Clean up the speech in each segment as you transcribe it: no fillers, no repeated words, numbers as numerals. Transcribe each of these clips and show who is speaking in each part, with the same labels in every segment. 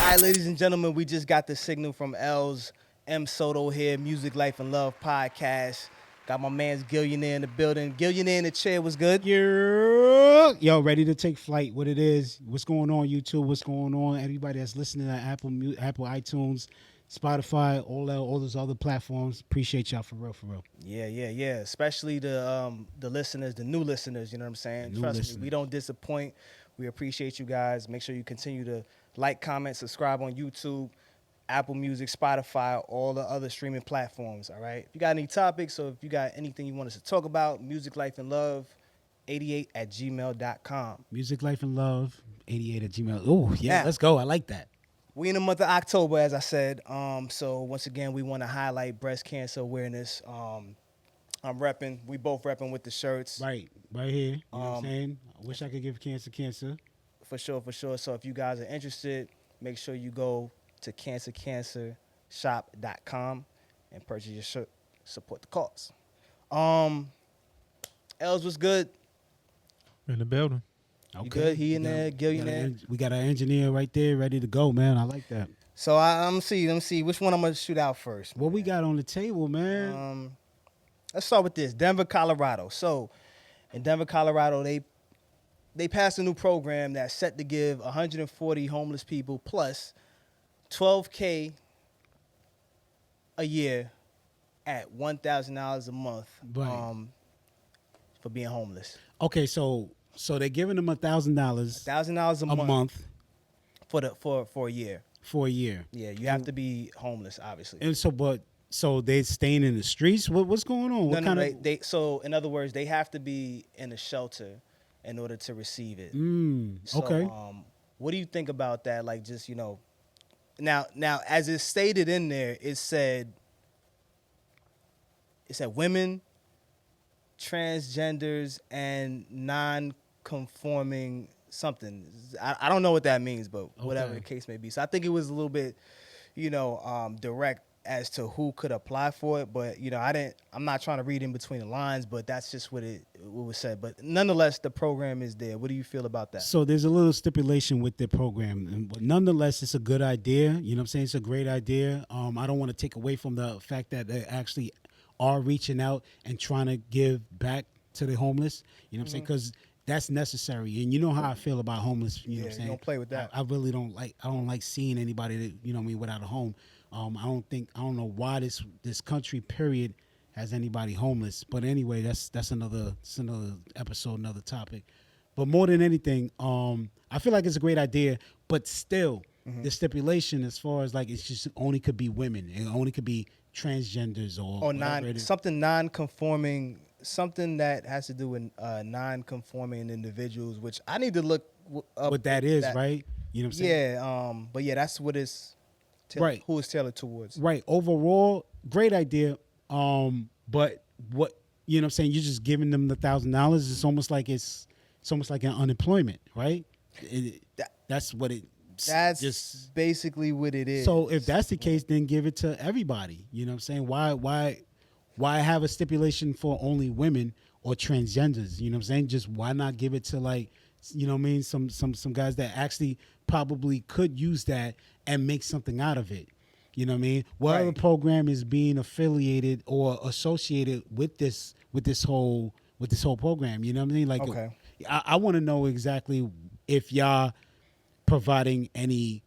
Speaker 1: All right, ladies and gentlemen, we just got the signal from L's M.Soto here, Music, Life, and Love podcast. Got my man's Gillionaire in the building. Gillionaire in the chair was good.
Speaker 2: Yo, ready to take flight. What it is? What's going on, YouTube? What's going on? Everybody that's listening to Apple iTunes, Spotify, all those other platforms. Appreciate y'all for real, for real.
Speaker 1: Yeah. Especially the listeners, the new listeners. You know what I'm saying? Trust me, we don't disappoint. We appreciate you guys. Make sure you continue to like, comment, subscribe on YouTube, Apple Music, Spotify, all the other streaming platforms. All right. If you got any topics or if you got anything you want us to talk about, Music, Life, and Love, 88@gmail.com.
Speaker 2: Music, Life, and Love, 88@gmail. Oh, yeah, let's go. I like that.
Speaker 1: We in the month of October, as I said. So once again, we want to highlight breast cancer awareness. I'm repping. We both repping with the shirts.
Speaker 2: Right here. You know what I'm saying? I wish I could give cancer.
Speaker 1: For sure. So if you guys are interested, make sure you go to cancercancershop.com and purchase your shirt. Support the cause. Els was good.
Speaker 3: In the building.
Speaker 1: You good? He in there, Gillionaire.
Speaker 2: We got our engineer right there ready to go, man. I like that.
Speaker 1: So let me see which one I'm gonna shoot out first.
Speaker 2: What we got on the table, man?
Speaker 1: Let's start with this. Denver, Colorado. So in Denver, Colorado, they passed a new program that's set to give 140 homeless people plus $12K a year at $1,000 a month for being homeless.
Speaker 2: Okay, so they're giving them $1,000.
Speaker 1: $1,000 a month for a year.
Speaker 2: For a year.
Speaker 1: Yeah, you have to be homeless, obviously.
Speaker 2: And so they're staying in the streets. What's going on?
Speaker 1: So in other words, they have to be in a shelter in order to receive it.
Speaker 2: Okay.
Speaker 1: What do you think about that? Like, just now as it's stated in there, it said women, transgenders, and non-conforming something. I don't know what that means, but whatever the case may be. So I think it was a little bit, direct as to who could apply for it. But I'm not trying to read in between the lines, but that's just what was said. But nonetheless, the program is there. What do you feel about that?
Speaker 2: So there's a little stipulation with the program, but nonetheless, it's a good idea. You know what I'm saying? It's a great idea. I don't want to take away from the fact that they actually are reaching out and trying to give back to the homeless. You know what I'm saying? Because that's necessary. And you know how I feel about homeless. You know what I'm saying?
Speaker 1: Don't play with that.
Speaker 2: I really don't like seeing anybody that, without a home. I don't know why this country period has anybody homeless. But anyway, that's another episode, another topic. But more than anything, I feel like it's a great idea, but still the stipulation as far as like, it's just only could be women. It only could be transgenders or
Speaker 1: something non-conforming, something that has to do with non-conforming individuals, which I need to look up
Speaker 2: what that is, right? You know what I'm saying?
Speaker 1: Yeah, but yeah, that's what it's
Speaker 2: right.
Speaker 1: Who it's tailored towards.
Speaker 2: Right. Overall, great idea. But what you know what I'm saying, you're just giving them the $1,000. It's almost like an unemployment, right? That's what it
Speaker 1: That's just basically what it is.
Speaker 2: So if that's the case, then give it to everybody. You know what I'm saying? Why have a stipulation for only women or transgenders? You know what I'm saying? Just why not give it to, like, you know what I mean, some guys that actually probably could use that and make something out of it. You know what I mean? What other program is being affiliated or associated with this whole program? You know what I mean? Like, I want to know exactly if y'all providing any,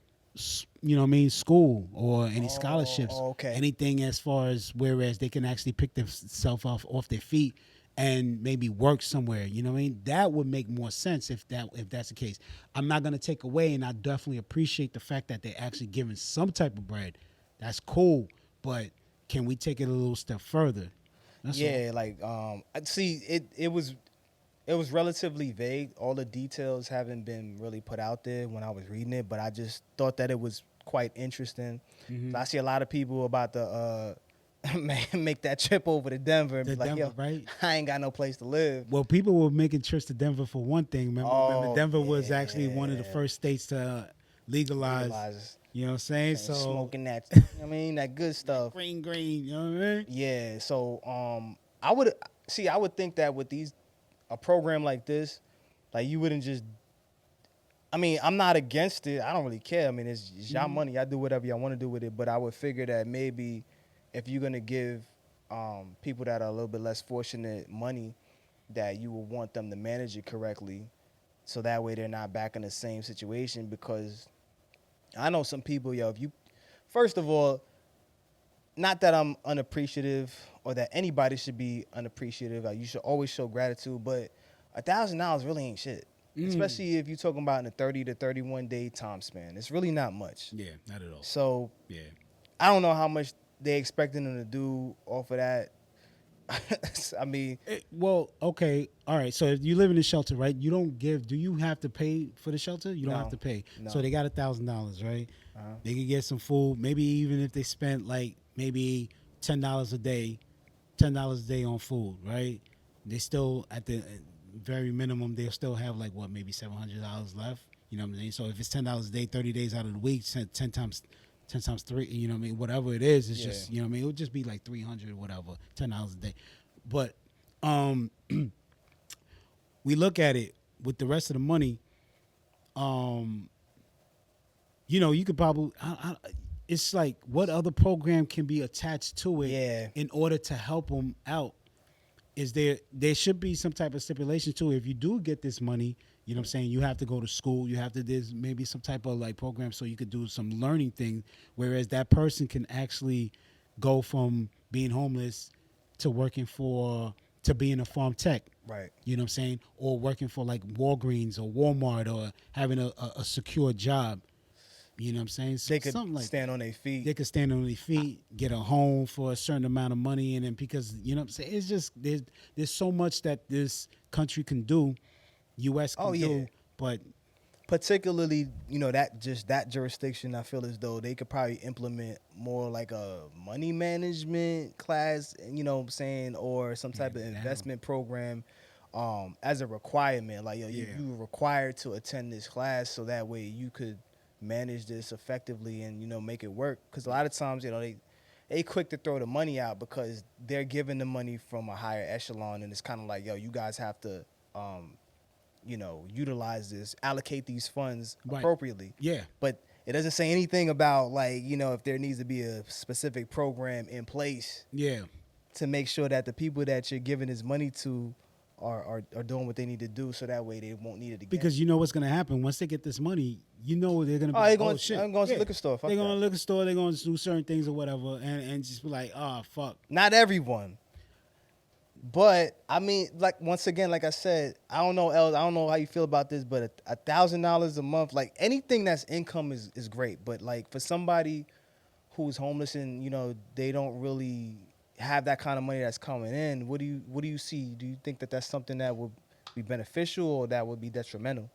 Speaker 2: you know what I mean, school or any scholarships, anything as far as whereas they can actually pick themselves off their feet and maybe work somewhere. You know what I mean? That would make more sense if that's the case. I'm not going to take away, and I definitely appreciate the fact that they're actually giving some type of bread. That's cool, but can we take it a little step further? That's all.
Speaker 1: Like, see, it was relatively vague. All the details haven't been really put out there when I was reading it, but I just thought that it was quite interesting. I see a lot of people about to make that trip over to Denver and be like, yo,
Speaker 2: right?
Speaker 1: I ain't got no place to live.
Speaker 2: Well, people were making trips to Denver for one thing. Remember Denver was actually one of the first states to legalize. You know what I'm saying?
Speaker 1: So smoking that, I mean, that good stuff.
Speaker 2: Green, you know what I mean?
Speaker 1: Yeah, so I would think that with a program like this, like, you wouldn't just I mean, I'm not against it. I don't really care. I mean, it's y'all money. Y'all do whatever y'all want to do with it. But I would figure that maybe if you're gonna give people that are a little bit less fortunate money, that you would want them to manage it correctly, so that way they're not back in the same situation. Because I know some people, yo, if you, first of all, not that I'm unappreciative or that anybody should be unappreciative. Like, you should always show gratitude, but $1,000 really ain't shit. Especially if you're talking about in a 30 to 31 day time span. It's really not much.
Speaker 2: Yeah, not at all.
Speaker 1: So
Speaker 2: Yeah.
Speaker 1: I don't know how much they expecting them to do off of that. I mean,
Speaker 2: Well, okay, all right. So if you live in a shelter, right? You don't give. Do you have to pay for the shelter? You don't
Speaker 1: No.
Speaker 2: have to pay.
Speaker 1: No.
Speaker 2: So they got $1,000, right?
Speaker 1: Uh-huh.
Speaker 2: They could get some food. Maybe even if they spent like maybe $10 a day, $10 a day on food, right? They still at the very minimum they'll still have like what, maybe $700 left. You know what I'm saying? So if it's $10 a day, 30 days out of the week, 10 times three, you know what I mean? Whatever it is, it's just, you know what I mean? It would just be like 300 or whatever, $10 a day. But we look at it with the rest of the money. You know, you could probably. It's like, what other program can be attached to it
Speaker 1: Yeah.
Speaker 2: in order to help them out? Is there should be some type of stipulation too. If you do get this money, you know what I'm saying, you have to go to school. You have to, there's maybe some type of like program so you could do some learning thing. Whereas that person can actually go from being homeless to working to being a farm tech.
Speaker 1: right.
Speaker 2: You know what I'm saying? Or working for like Walgreens or Walmart or having a secure job. You know what I'm saying?
Speaker 1: They could
Speaker 2: Something like
Speaker 1: stand on their feet.
Speaker 2: they could stand on their feet, get a home for a certain amount of money, and then because, you know what I'm saying, it's just there's so much that this country can do, U.S. can do, but
Speaker 1: Particularly, you know, that jurisdiction, I feel as though they could probably implement more like a money management class, you know what I'm saying, or some type of investment program as a requirement. Like, yo, you were required to attend this class so that way you could manage this effectively and, you know, make it work. Because a lot of times, you know, they quick to throw the money out because they're giving the money from a higher echelon, and it's kind of like, yo, you guys have to you know, utilize this, allocate these funds appropriately.
Speaker 2: yeah.
Speaker 1: But it doesn't say anything about, like, you know, if there needs to be a specific program in place
Speaker 2: Yeah.
Speaker 1: to make sure that the people that you're giving this money to are doing what they need to do, so that way they won't need it again.
Speaker 2: Because you know what's gonna happen once they get this money. You know they're gonna be
Speaker 1: they're
Speaker 2: like,
Speaker 1: going,
Speaker 2: oh shit,
Speaker 1: I'm going to the liquor store. Fuck
Speaker 2: they're going
Speaker 1: that.
Speaker 2: to the liquor store. They're going to do certain things or whatever, and just be like, oh fuck.
Speaker 1: Not everyone. But I mean, like, once again, like I said, I don't know, Els, I don't know how you feel about this, but $1,000 a month, like, anything that's income is great. But like, for somebody who's homeless and, you know, they don't really have that kind of money that's coming in, what do you see? Do you think that that's something that would be beneficial or that would be detrimental?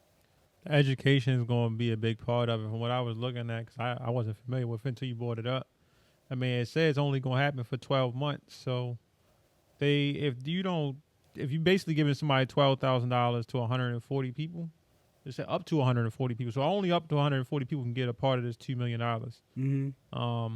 Speaker 3: Education is going to be a big part of it. From what I was looking at, because I wasn't familiar with it until you brought it up. I mean, it says it's only going to happen for 12 months. So if you basically giving somebody $12,000 to 140 people, they said up to 140 people. So only up to 140 people can get a part of this $2 million.
Speaker 2: Mm-hmm.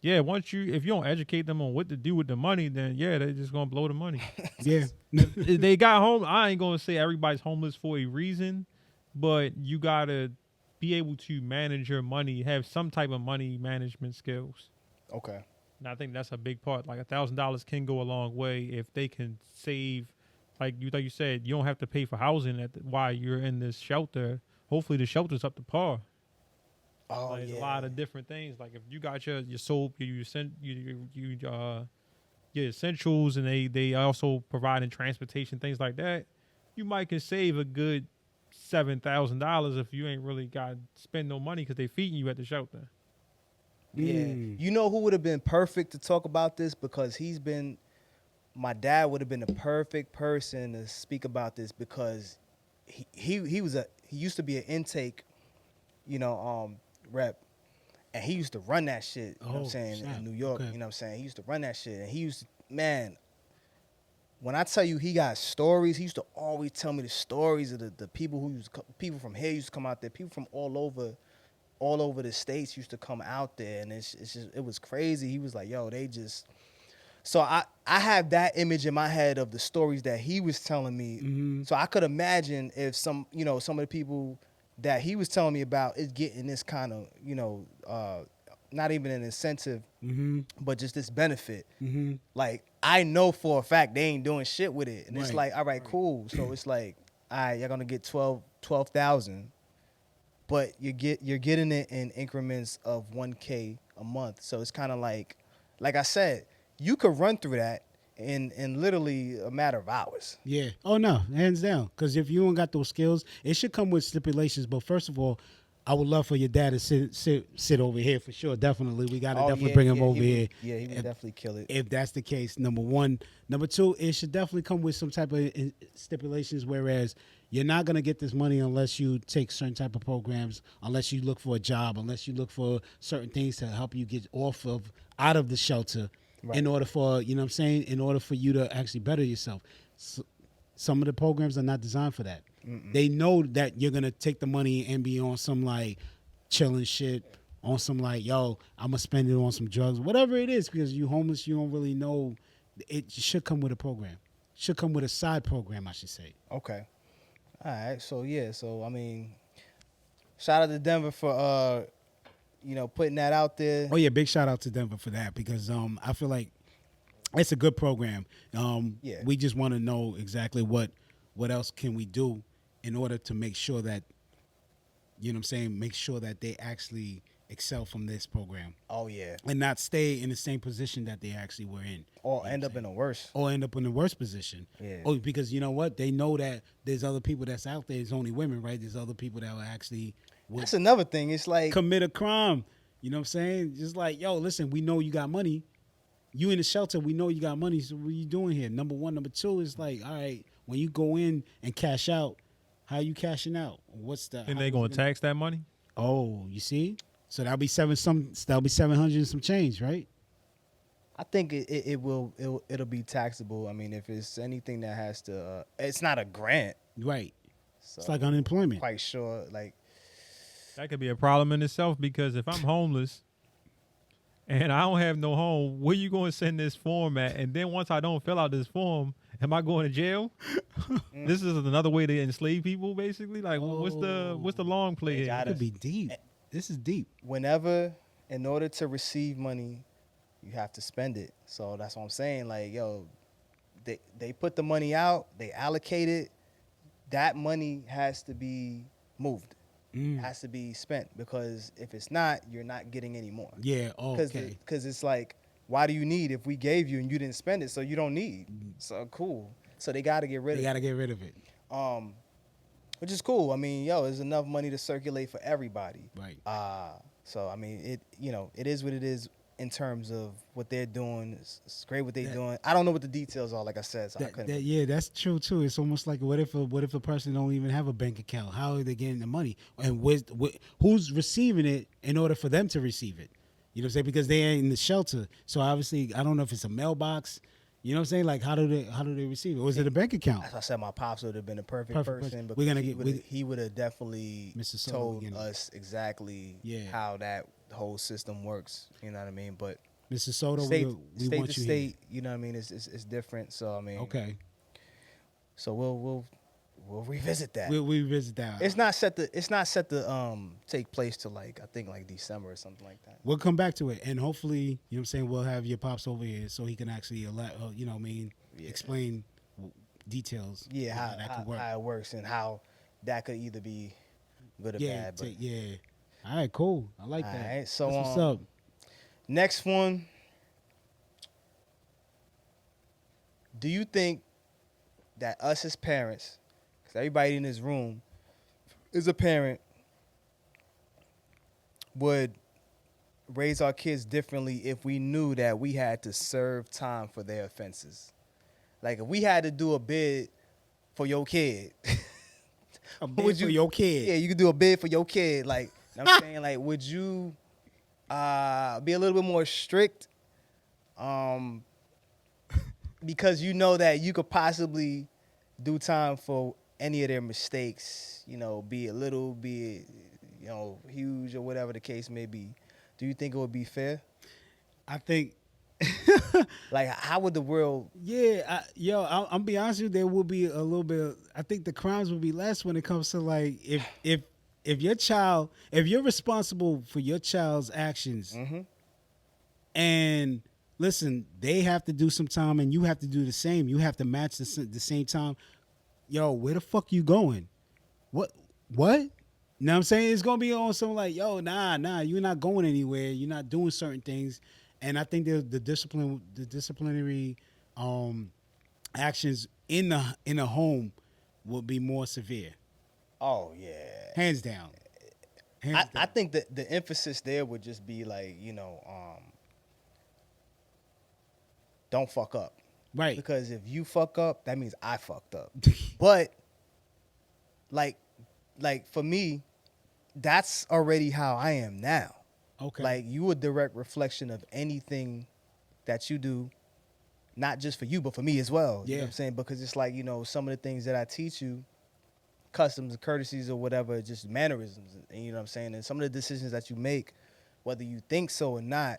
Speaker 3: Yeah, if you don't educate them on what to do with the money, then yeah, they're just gonna blow the money.
Speaker 2: Yeah.
Speaker 3: They got home. I ain't gonna say everybody's homeless for a reason, but you gotta be able to manage your money, have some type of money management skills.
Speaker 1: Okay.
Speaker 3: And I think that's a big part. Like $1,000 can go a long way if they can save. Like you said, you don't have to pay for housing while you're in this shelter. Hopefully, the shelter's up to par.
Speaker 1: Oh,
Speaker 3: There's
Speaker 1: yeah.
Speaker 3: a lot of different things. Like if you got your soap, your essentials, and they also providing transportation, things like that, you might can save a good $7,000 if you ain't really got to spend no money because they feeding you at the shelter.
Speaker 1: Yeah. You know who would have been perfect to talk about this, because my dad would have been the perfect person to speak about this, because he used to be an intake, you know, rep, and he used to run that shit, you know what I'm saying, in New York, you know what I'm saying? He used to run that shit, and he used to, man, when I tell you he got stories, he used to always tell me the stories of the people people from here used to come out there, people from all over the states used to come out there, and it was crazy. He was like, yo, so I have that image in my head of the stories that he was telling me.
Speaker 2: Mm-hmm.
Speaker 1: So I could imagine if some of the people that he was telling me about is getting this kind of, not even an incentive, but just this benefit. Like, I know for a fact they ain't doing shit with it. And it's
Speaker 2: Right.
Speaker 1: like, all right, cool. So it's like, all right, you're gonna get 12,000, but you're getting it in increments of 1K a month. So it's kind of like I said, you could run through that in literally a matter of hours.
Speaker 2: Yeah. Oh no, hands down. Because if you don't got those skills, it should come with stipulations. But first of all, I would love for your dad to sit over here for sure. Definitely, we got to definitely bring him over here.
Speaker 1: Yeah, he would definitely kill it.
Speaker 2: If that's the case, number one. Number two, it should definitely come with some type of stipulations. Whereas you're not gonna get this money unless you take certain type of programs, unless you look for a job, unless you look for certain things to help you get out of the shelter.
Speaker 1: Right.
Speaker 2: In order for in order for you to actually better yourself. So, some of the programs are not designed for that. They know that you're gonna take the money and be on some like chilling shit, on some like, yo, I'm gonna spend it on some drugs, whatever it is, because you homeless, you don't really know. It should come with a program. Should come with a side program, I should say.
Speaker 1: Okay. All right. So yeah. So I mean, shout out to Denver for putting that out there.
Speaker 2: Oh yeah, big shout out to Denver for that because I feel like it's a good program.
Speaker 1: Yeah.
Speaker 2: We just want to know exactly what else can we do in order to make sure that make sure that they actually excel from this program
Speaker 1: Oh yeah.
Speaker 2: and not stay in the same position that they actually were in.
Speaker 1: Or end up in a worse.
Speaker 2: Or end up in the worst position.
Speaker 1: Yeah.
Speaker 2: Oh, because you know what? They know that there's other people that's out there. It's only women, right? There's other people that will actually
Speaker 1: That's another thing. It's like
Speaker 2: commit a crime. You know what I'm saying? Just like, yo, listen, we know you got money. You in the shelter, we know you got money. So what are you doing here? Number one. Number two is like, all right, when you go in and cash out, how you cashing out? What's the?
Speaker 3: And they gonna tax that money?
Speaker 2: Oh, you see? So that'll be 700 and some change, right?
Speaker 1: I think it'll be taxable. I mean, if it's anything that has to, it's not a grant.
Speaker 2: Right.
Speaker 1: So
Speaker 2: It's like unemployment.
Speaker 1: quite sure. Like,
Speaker 3: That could be a problem in itself because if I'm homeless and I don't have no home, where you going to send this form at? And then once I don't fill out this form, am I going to jail? This is another way to enslave people, basically. Like, what's the long play
Speaker 1: They
Speaker 3: here?
Speaker 1: gotta-
Speaker 2: It could be deep. This is deep.
Speaker 1: whenever, in order to receive money, you have to spend it. So that's what I'm saying. Like, yo, they put the money out, they allocate it. That money has to be moved. Has to be spent because if it's not, you're not getting any more.
Speaker 2: Yeah. Okay.
Speaker 1: Because it's like, why do you need if we gave you and you didn't spend it? So you don't need. So cool. So they got to get rid
Speaker 2: They
Speaker 1: of
Speaker 2: got to get rid of it.
Speaker 1: it. Which is cool. I mean, yo, there's enough money to circulate for everybody.
Speaker 2: Right.
Speaker 1: So I mean, it is what it is in terms of what they're doing. It's great what they're doing. I don't know what the details are, like I said, so I couldn't.
Speaker 2: Yeah, that's true too. It's almost like what if a person don't even have a bank account? How are they getting the money? And who's receiving it in order for them to receive it? You know what I'm saying? Because they ain't in the shelter. So obviously, I don't know if it's a mailbox. You know what I'm saying? Like how do they receive it? Or is it a bank account?
Speaker 1: As I said, my pops would have been the perfect
Speaker 2: Perfect
Speaker 1: person,
Speaker 2: person.
Speaker 1: because he would have definitely
Speaker 2: M.Soto
Speaker 1: told
Speaker 2: again.
Speaker 1: us exactly how that whole system works. You know what I mean? But
Speaker 2: M.Soto,
Speaker 1: state,
Speaker 2: we
Speaker 1: state
Speaker 2: want
Speaker 1: to
Speaker 2: you
Speaker 1: state, you know what I mean? It's different. So I mean,
Speaker 2: here. Okay.
Speaker 1: So we'll revisit that.
Speaker 2: We'll revisit that.
Speaker 1: It's not set to take place till I think December or something like that.
Speaker 2: We'll come back to it, and hopefully, you know what I'm saying, we'll have your pops over here so he can actually, explain details.
Speaker 1: Yeah,
Speaker 2: how that could work.
Speaker 1: how it works and how that could either be good or bad. But
Speaker 2: yeah. All right, cool. I like that.
Speaker 1: All right, so
Speaker 2: That's what's up.
Speaker 1: next one. Do you think that us as parents, because everybody in this room is a parent, would raise our kids differently if we knew that we had to serve time for their offenses? Like if we had to do a bid for your kid.
Speaker 2: A bid for your kid.
Speaker 1: Yeah, you could do a bid for your kid. Like I'm saying, like, would you be a little bit more strict? Because you know that you could possibly do time for any of their mistakes, be it little, be it, huge or whatever the case may be. Do you think it would be fair?
Speaker 2: I think,
Speaker 1: Like, how would the world?
Speaker 2: yeah, I'll be honest with you, there will be a little bit, I think the crimes will be less when it comes to like, if if you're responsible for your child's actions, and listen, they have to do some time, and you have to do the same. You have to match the same time. Yo, where the fuck you going? What? You know what I'm saying? It's gonna be on some like, yo, nah, you're not going anywhere. You're not doing certain things. And I think the disciplinary actions in the home will be more severe.
Speaker 1: Oh yeah.
Speaker 2: Hands down.
Speaker 1: I think that the emphasis there would just be like, don't fuck up.
Speaker 2: Right.
Speaker 1: Because if you fuck up, that means I fucked up. But like for me, that's already how I am now.
Speaker 2: Okay.
Speaker 1: Like you a direct reflection of anything that you do, not just for you, but for me as well. You know what I'm saying? Because it's like, some of the things that I teach you, customs, courtesies or whatever, just mannerisms. And you know what I'm saying? And some of the decisions that you make, whether you think so or not,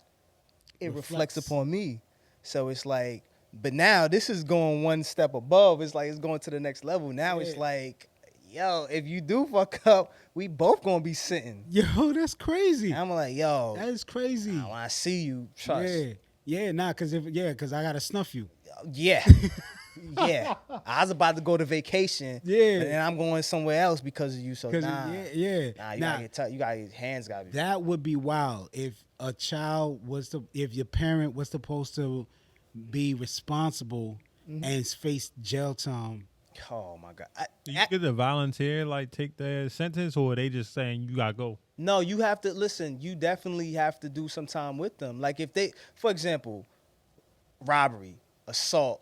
Speaker 1: it reflects upon me. So it's like, but now this is going one step above. It's like it's going to the next level. Now it's like, yo, if you do fuck up, we both gonna be sitting.
Speaker 2: Yo, that's crazy.
Speaker 1: And I'm like, yo,
Speaker 2: that is crazy.
Speaker 1: When I see you, trust.
Speaker 2: Cause I gotta snuff you.
Speaker 1: Yeah. Yeah. I was about to go to vacation.
Speaker 2: Yeah.
Speaker 1: And I'm going somewhere else because of you. So nah.
Speaker 2: Nah,
Speaker 1: you gotta your hands gotta be.
Speaker 2: That would be wild if if your parent was supposed to be responsible and face jail time.
Speaker 1: Oh my God.
Speaker 3: Do you get to volunteer, like take their sentence, or are they just saying you gotta go?
Speaker 1: No, you have to listen. You definitely have to do some time with them. Like if they, for example, robbery, assault,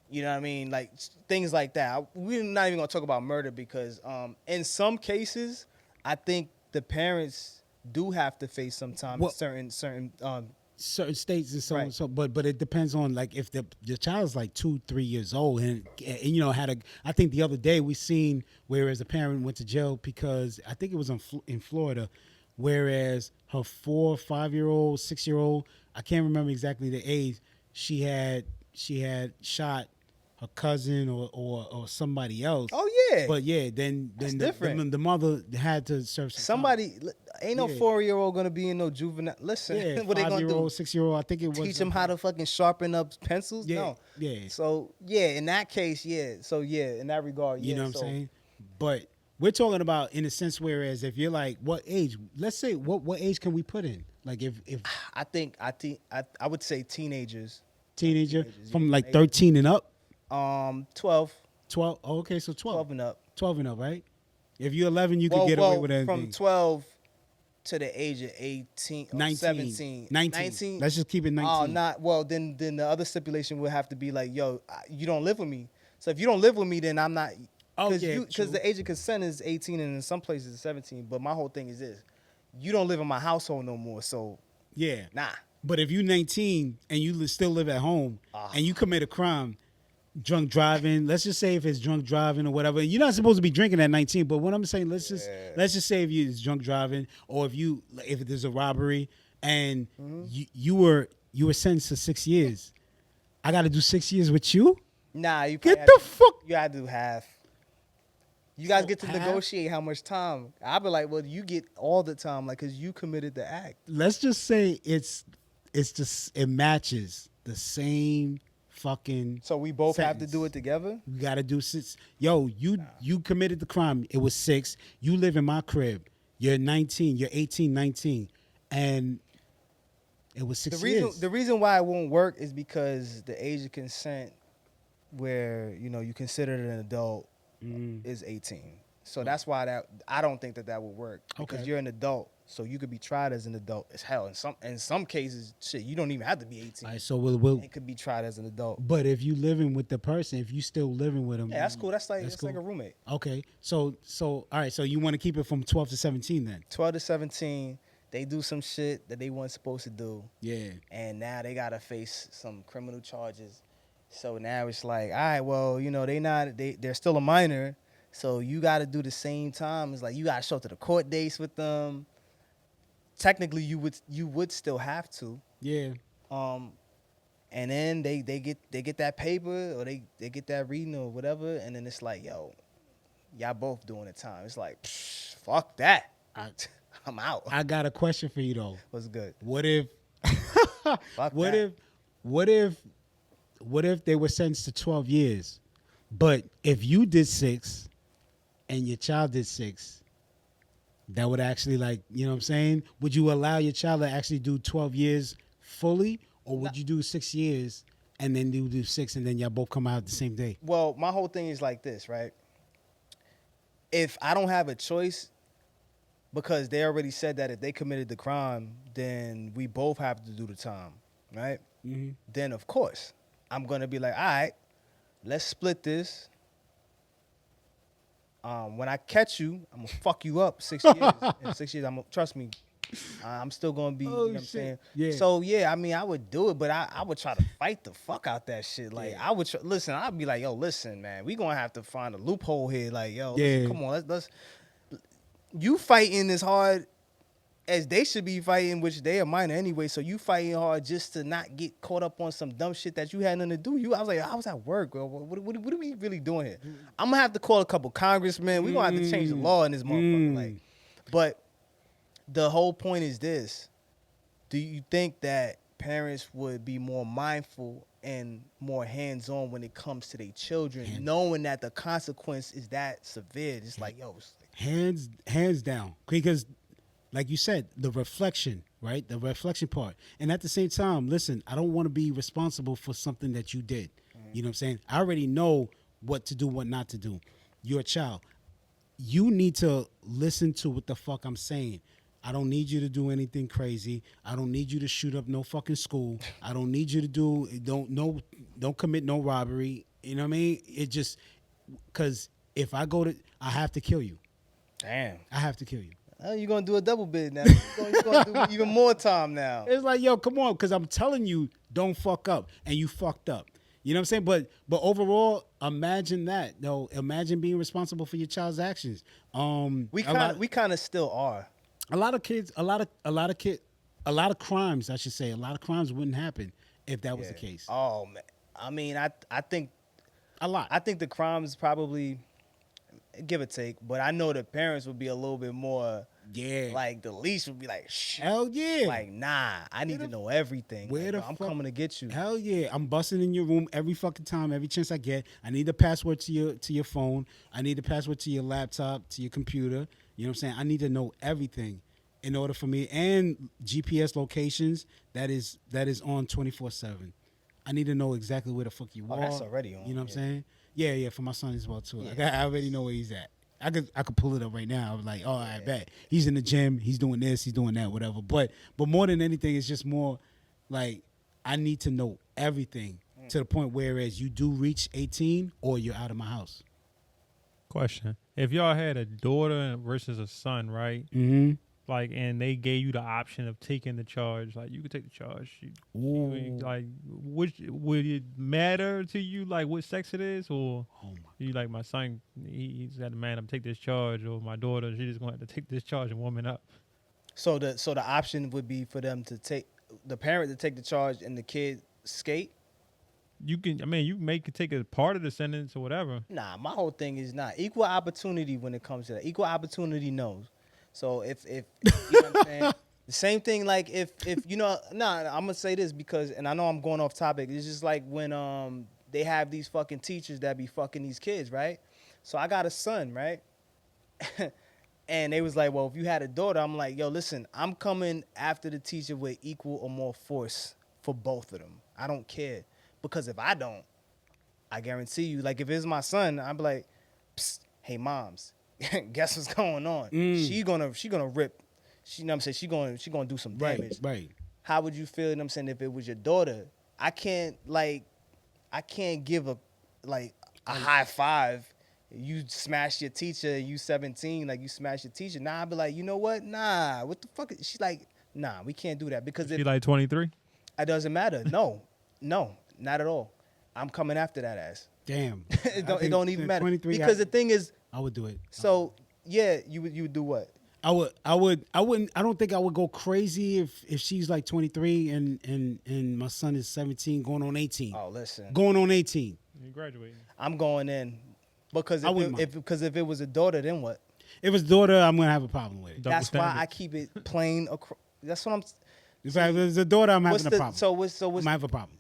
Speaker 1: you know what I mean? Like things like that. We're not even gonna talk about murder because in some cases, I think the parents do have to face some time in certain
Speaker 2: states and so
Speaker 1: right.
Speaker 2: and so, but it depends on like if the child's like 2-3 years old and I think the other day we seen whereas the parent went to jail because I think it was in Florida, whereas her 4 or 5 year old 6-year-old, I can't remember exactly the age, she had shot her cousin or somebody else.
Speaker 1: Oh yeah,
Speaker 2: but yeah, then the mother had to serve
Speaker 1: somebody. Ain't no 4-year-old gonna be in no juvenile. Listen, what they gonna do?
Speaker 2: 6-year-old, I think it was.
Speaker 1: Teach them how to fucking sharpen up pencils.
Speaker 2: Yeah,
Speaker 1: no.
Speaker 2: Yeah.
Speaker 1: So yeah, in that case, yeah. So yeah, in that regard, yeah.
Speaker 2: You know what I'm saying? But we're talking about in a sense, whereas if you're like, what age? Let's say what age can we put in? Like if
Speaker 1: I think I would say teenagers.
Speaker 2: Teenager from like 13 and up.
Speaker 1: 12.
Speaker 2: 12. Oh, okay, so 12.
Speaker 1: 12 and up.
Speaker 2: 12 and up, right? If you're 11, you could get away with anything.
Speaker 1: From 12 to the age of 18, 19, 17.
Speaker 2: 19. Let's just keep it 19.
Speaker 1: Oh, not well. Then the other stipulation would have to be like, yo, you don't live with me. So if you don't live with me, then I'm not. Because the age of consent is 18 and in some places it's 17. But my whole thing is this: you don't live in my household no more. So
Speaker 2: yeah,
Speaker 1: nah.
Speaker 2: But if you're 19 and you still live at home and you commit a crime, drunk driving, let's just say if it's drunk driving or whatever, you're not supposed to be drinking at 19, but what I'm saying, let's just say if it's drunk driving or if there's a robbery and you were sentenced to 6 years, I got to do 6 years with you?
Speaker 1: Nah, you
Speaker 2: get the fuck.
Speaker 1: You got to do half. You guys get to negotiate how much time. I'll be like, well, you get all the time, like, because you committed the act.
Speaker 2: Let's just say it matches the same fucking.
Speaker 1: So we both
Speaker 2: sentence.
Speaker 1: have to do it together?
Speaker 2: We got to do 6. Yo, you committed the crime. It was 6. You live in my crib. You're 19. You're 18, 19. And it was 6 years.
Speaker 1: The reason why it won't work is because the age of consent where, you considered an adult is 18. So that's why I don't think that would work. Because you're an adult. So you could be tried as an adult as hell. In some cases, shit, you don't even have to be 18.
Speaker 2: All right, so we'll
Speaker 1: it could be tried as an adult.
Speaker 2: But if you living with the person, if you still living with them,
Speaker 1: yeah, that's cool. That's like a roommate.
Speaker 2: Okay, so all right, so you want to keep it from 12 to 17 then?
Speaker 1: 12 to 17, they do some shit that they weren't supposed to do.
Speaker 2: Yeah.
Speaker 1: And now they gotta face some criminal charges. So now it's like, all right, well, they're still a minor, so you gotta do the same time. It's like you gotta show up to the court dates with them. Technically, you would still have to.
Speaker 2: Yeah.
Speaker 1: And then they get that paper or they get that reading or whatever, and then it's like, yo, y'all both doing the time. It's like, fuck that. I'm out.
Speaker 2: I got a question for you though.
Speaker 1: What's good?
Speaker 2: What if
Speaker 1: Fuck
Speaker 2: what
Speaker 1: that.
Speaker 2: if they were sentenced to 12 years, but if you did 6 and your child did 6, that would actually, like, you know what I'm saying? Would you allow your child to actually do 12 years fully, or would you do 6 years and then do 6 and then y'all both come out the same day?
Speaker 1: Well, my whole thing is like this, right? If I don't have a choice, because they already said that if they committed the crime, then we both have to do the time, right?
Speaker 2: Mm-hmm.
Speaker 1: Then of course I'm gonna be like, all right, let's split this. When I catch you, I'm gonna fuck you up 6 years. In 6 years, trust me, I'm still gonna be.
Speaker 2: Oh,
Speaker 1: you know what I'm
Speaker 2: shit.
Speaker 1: saying?
Speaker 2: Yeah.
Speaker 1: So yeah, I mean, I would do it, but I would try to fight the fuck out that shit. Like
Speaker 2: Yeah.
Speaker 1: I would listen. I'd be like, yo, listen, man, we gonna have to find a loophole here. Like, yo,
Speaker 2: Yeah.
Speaker 1: listen, come on, let's. You fighting as hard as they should be fighting, which they are minor anyway. So you fighting hard just to not get caught up on some dumb shit that you had nothing to do. I was like, I was at work, girl. What are we really doing here? I'm gonna have to call a couple congressmen. We gonna have to change the law in this motherfucker. Like, but the whole point is this: do you think that parents would be more mindful and more hands-on when it comes to their children, knowing that the consequence is that severe? It's like, yo,
Speaker 2: Hands down, because like you said, the reflection, right? The reflection part. And at the same time, listen, I don't want to be responsible for something that you did. You know what I'm saying? I already know what to do, what not to do. You're a child. You need to listen to what the fuck I'm saying. I don't need you to do anything crazy. I don't need you to shoot up no fucking school. I don't need you to don't commit no robbery. You know what I mean? It just, because if I I have to kill you.
Speaker 1: damn.
Speaker 2: I have to kill you.
Speaker 1: Oh, you're gonna do a double bid now. You're gonna do even more time now.
Speaker 2: It's like, yo, come on, because I'm telling you, don't fuck up, and you fucked up. You know what I'm saying? But overall, imagine that. No, imagine being responsible for your child's actions.
Speaker 1: We kind of still are.
Speaker 2: A lot of crimes, I should say, a lot of crimes wouldn't happen if that was the case.
Speaker 1: Oh man, I mean, I think
Speaker 2: A lot.
Speaker 1: I think the crimes probably give or take, but I know the parents would be a little bit more.
Speaker 2: Yeah.
Speaker 1: Like the leash would be like, shh.
Speaker 2: Hell yeah.
Speaker 1: Like, nah, I need to know everything.
Speaker 2: Where
Speaker 1: Like,
Speaker 2: the
Speaker 1: yo, I'm
Speaker 2: fuck-
Speaker 1: coming to get you.
Speaker 2: Hell yeah. I'm busting in your room every fucking time, every chance I get. I need the password to your phone. I need the password to your laptop, to your computer. You know what I'm saying? I need to know everything in order for me, and GPS locations that is on 24/7. I need to know exactly where the fuck you are.
Speaker 1: That's already on,
Speaker 2: You know what
Speaker 1: yeah.
Speaker 2: I'm saying? Yeah, for my son as well too.
Speaker 1: Yeah.
Speaker 2: I already know where he's at. I could pull it up right now. I was like, oh, I bet he's in the gym. He's doing this. He's doing that. Whatever. But more than anything, it's just more like I need to know everything to the point whereas you do reach 18 or you're out of my house.
Speaker 3: Question: if y'all had a daughter versus a son, right?
Speaker 2: Mm-hmm.
Speaker 3: Like, and they gave you the option of taking the charge, like you could take the charge. Like, which would it matter to you, like what sex it is, or you like my son? He's got a man. I'm take this charge, or my daughter, she just going to have to take this charge and woman up.
Speaker 1: So the option would be for them to take the parent to take the charge and the kid skate.
Speaker 3: You can, I mean, you make it take a part of the sentence or whatever.
Speaker 1: Nah, my whole thing is not equal opportunity when it comes to that. Equal opportunity knows. So if you know what I'm saying, the same thing like if you know, I'm gonna say this because, and I know I'm going off topic. It's just like when they have these fucking teachers that be fucking these kids, right? So I got a son, right? And they was like, well, if you had a daughter, I'm like, yo, listen, I'm coming after the teacher with equal or more force for both of them. I don't care. Because if I don't, I guarantee you, like if it's my son, I'm like, psst, hey moms, guess what's going on? She gonna rip. She, you know what I'm saying, she gonna do some damage.
Speaker 2: Right.
Speaker 1: How would you feel, you know what I'm saying, if it was your daughter? I can't give a high five. You smash your teacher, you 17, like you smash your teacher. Nah, I'd be like, you know what? Nah, what the fuck? She's like, nah, we can't do that because
Speaker 3: She like 23.
Speaker 1: it doesn't matter. No, not at all. I'm coming after that ass.
Speaker 2: Damn.
Speaker 1: It don't even matter
Speaker 2: 23,
Speaker 1: because the thing is,
Speaker 2: I would do it.
Speaker 1: so yeah, you would do what?
Speaker 2: I wouldn't. I don't think I would go crazy if she's like 23 and my son is 17 going on 18.
Speaker 1: Oh, listen,
Speaker 2: Going on 18.
Speaker 3: You graduating.
Speaker 1: I'm going in because
Speaker 2: I wouldn't mind.
Speaker 1: if it was a daughter, then what?
Speaker 2: If it's daughter, I'm gonna have a problem with it.
Speaker 3: Double
Speaker 1: That's why I
Speaker 3: standards.
Speaker 1: keep it plain. That's what I'm.
Speaker 2: If it's a daughter, I'm
Speaker 1: What's
Speaker 2: having a
Speaker 1: the
Speaker 2: problem.
Speaker 1: so
Speaker 2: I'm
Speaker 1: what's
Speaker 2: gonna have a problem.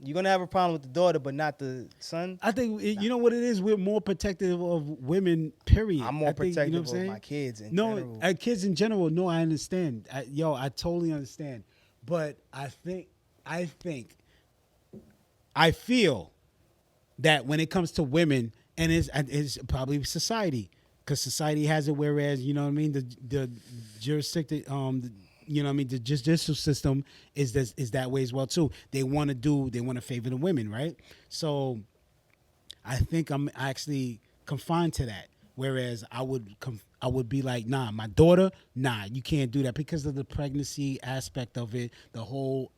Speaker 1: you're gonna have a problem with the daughter, but not the son?
Speaker 2: I think you know what it is. We're more protective of women. Period.
Speaker 1: I'm more
Speaker 2: I think,
Speaker 1: protective
Speaker 2: you know what I'm
Speaker 1: of
Speaker 2: saying?
Speaker 1: my kids in
Speaker 2: No,
Speaker 1: general.
Speaker 2: kids in general. No, I understand. I totally understand. But I feel that when it comes to women, and it's probably society, because society has it. Whereas you know what I mean, the jurisdiction, you know what I mean, the judicial system is that way as well too. They want to favor the women, right? So I think I'm actually confined to that. Whereas I would be like, nah, my daughter, nah, you can't do that because of the pregnancy aspect of it, the whole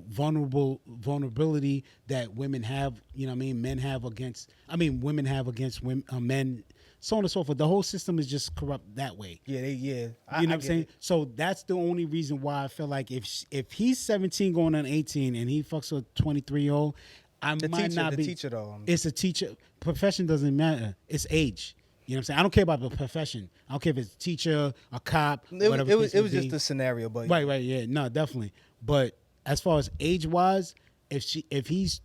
Speaker 2: vulnerability that women have, you know what I mean, women have against women, men, so on and so forth. The whole system is just corrupt that way.
Speaker 1: Yeah,
Speaker 2: You know what
Speaker 1: I
Speaker 2: I'm
Speaker 1: get
Speaker 2: saying?
Speaker 1: it.
Speaker 2: So that's the only reason why I feel like if he's 17 going on 18 and he fucks with a 23-year-old,
Speaker 1: The teacher though.
Speaker 2: It's a teacher. Profession doesn't matter. It's age. You know what I'm saying? I don't care about the profession. I don't care if it's a teacher, a cop, whatever.
Speaker 1: It was
Speaker 2: case may
Speaker 1: just
Speaker 2: be.
Speaker 1: a scenario, but
Speaker 2: Right, yeah, no, definitely. But as far as age wise, if he's